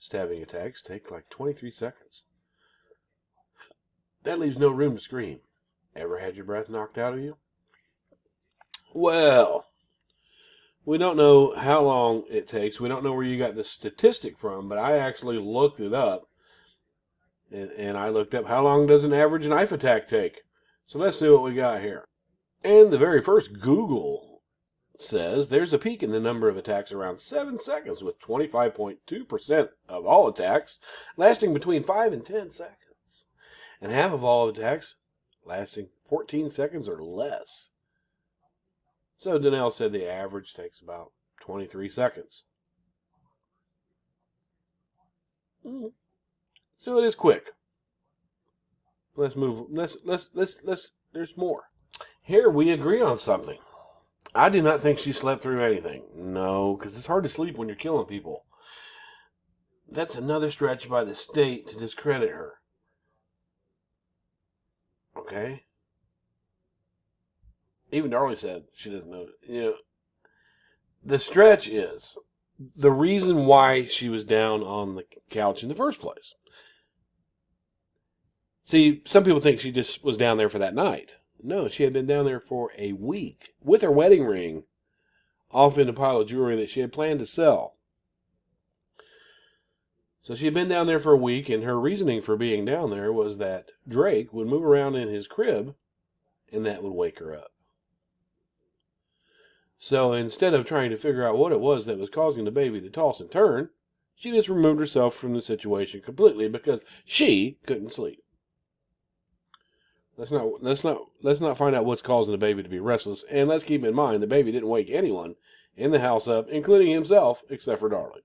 stabbing attacks take like 23 seconds. That leaves no room to scream. Ever had your breath knocked out of you? Well, we don't know how long it takes. We don't know where you got the statistic from, but I actually looked it up. And I looked up how long does an average knife attack take. So let's see what we got here. And the very first Google says there's a peak in the number of attacks around 7 seconds, with 25.2% of all attacks lasting between 5 and 10 seconds. And half of all attacks lasting 14 seconds or less. So Donnell said the average takes about 23 seconds. So it is quick. Let's move. Let's. There's more. Here we agree on something. I do not think she slept through anything. No, because it's hard to sleep when you're killing people. That's another stretch by the state to discredit her. Okay? Even Darllie said she doesn't know. The stretch is the reason why she was down on the couch in the first place. See, some people think she just was down there for that night. No, she had been down there for a week with her wedding ring off in a pile of jewelry that she had planned to sell. So she had been down there for a week, and her reasoning for being down there was that Drake would move around in his crib, and that would wake her up. So instead of trying to figure out what it was that was causing the baby to toss and turn, she just removed herself from the situation completely because she couldn't sleep. Let's not find out what's causing the baby to be restless, and let's keep in mind the baby didn't wake anyone in the house up, including himself, except for Darllie.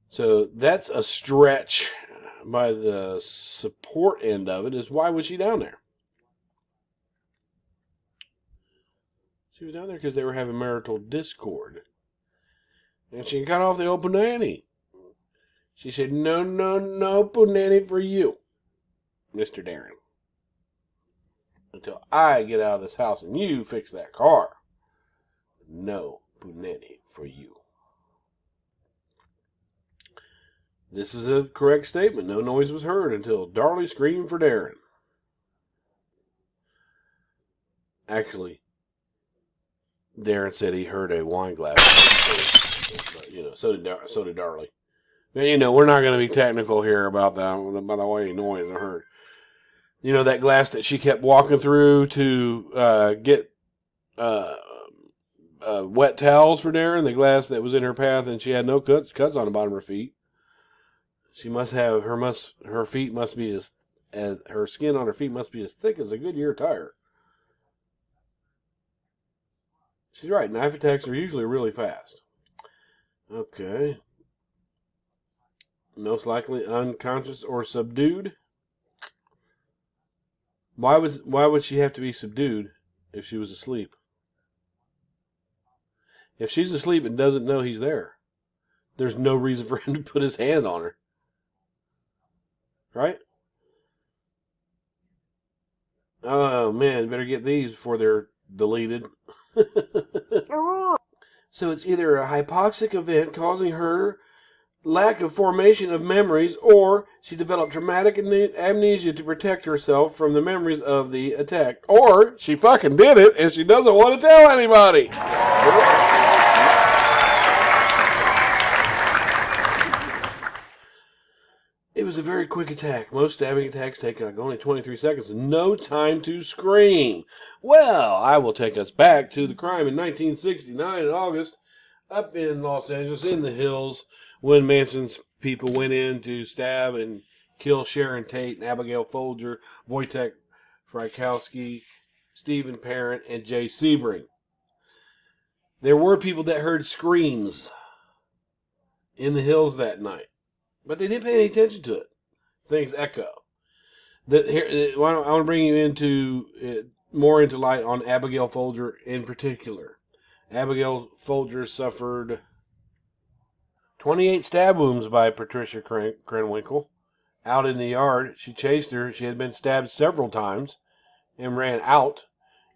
So that's a stretch by the support end of it. Is why was she down there? She was down there because they were having marital discord, and she got off the old punani. She said, "No, punani for you, Mr. Darren, until I get out of this house and you fix that car. No punani for you." This is a correct statement. No noise was heard until Darllie screamed for Darren. Actually, Darren said he heard a wine glass. But, so did Darllie. But, we're not going to be technical here about that, by the way noise I heard. That glass that she kept walking through to get wet towels for Darren, the glass that was in her path, and she had no cuts on the bottom of her feet. She must have her feet must be as her skin on her feet must be as thick as a Goodyear tire. She's right. Knife attacks are usually really fast. Okay. Most likely unconscious or subdued. Why would she have to be subdued if she was asleep? If she's asleep and doesn't know he's there, there's no reason for him to put his hand on her. Right? Oh man, better get these before they're deleted. So it's either a hypoxic event causing her lack of formation of memories, or she developed traumatic amnesia to protect herself from the memories of the attack, or she fucking did it and she doesn't want to tell anybody. It was a very quick attack. Most stabbing attacks take only 23 seconds. No time to scream. Well, I will take us back to the crime in 1969 in August, up in Los Angeles, in the hills, when Manson's people went in to stab and kill Sharon Tate and Abigail Folger, Wojtek Frykowski, Stephen Parent, and Jay Sebring. There were people that heard screams in the hills that night, but they didn't pay any attention to it. Things echo. I want to bring you more into light on Abigail Folger in particular. Abigail Folger suffered 28 stab wounds by Patricia Krenwinkel. Out in the yard, she chased her. She had been stabbed several times and ran out,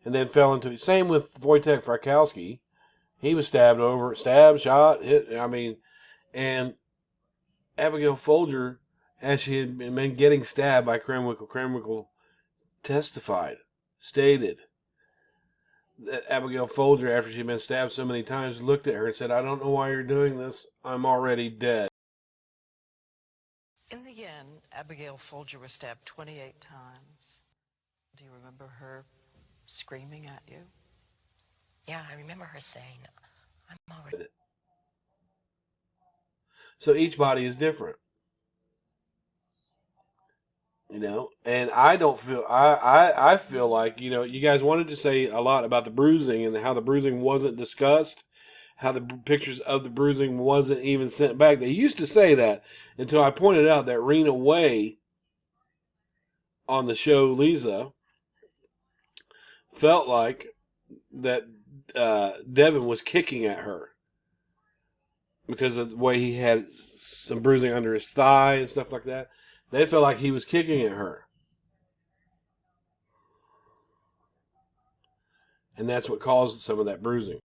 and then fell into it. Same with Wojtek Frykowski. He was stabbed, shot, hit. And Abigail Folger, as she had been getting stabbed by Krenwinkel stated that Abigail Folger, after she'd been stabbed so many times, looked at her and said, "I don't know why you're doing this. I'm already dead." In the end, Abigail Folger was stabbed 28 times. Do you remember her screaming at you? Yeah, I remember her saying, "I'm already..." So each body is different. And I don't feel, I feel like, you guys wanted to say a lot about the bruising and how the bruising wasn't discussed, how the pictures of the bruising wasn't even sent back. They used to say that until I pointed out that Rena Way on the show Lisa felt like that Devin was kicking at her because of the way he had some bruising under his thigh and stuff like that. They felt like he was kicking at her. And that's what caused some of that bruising.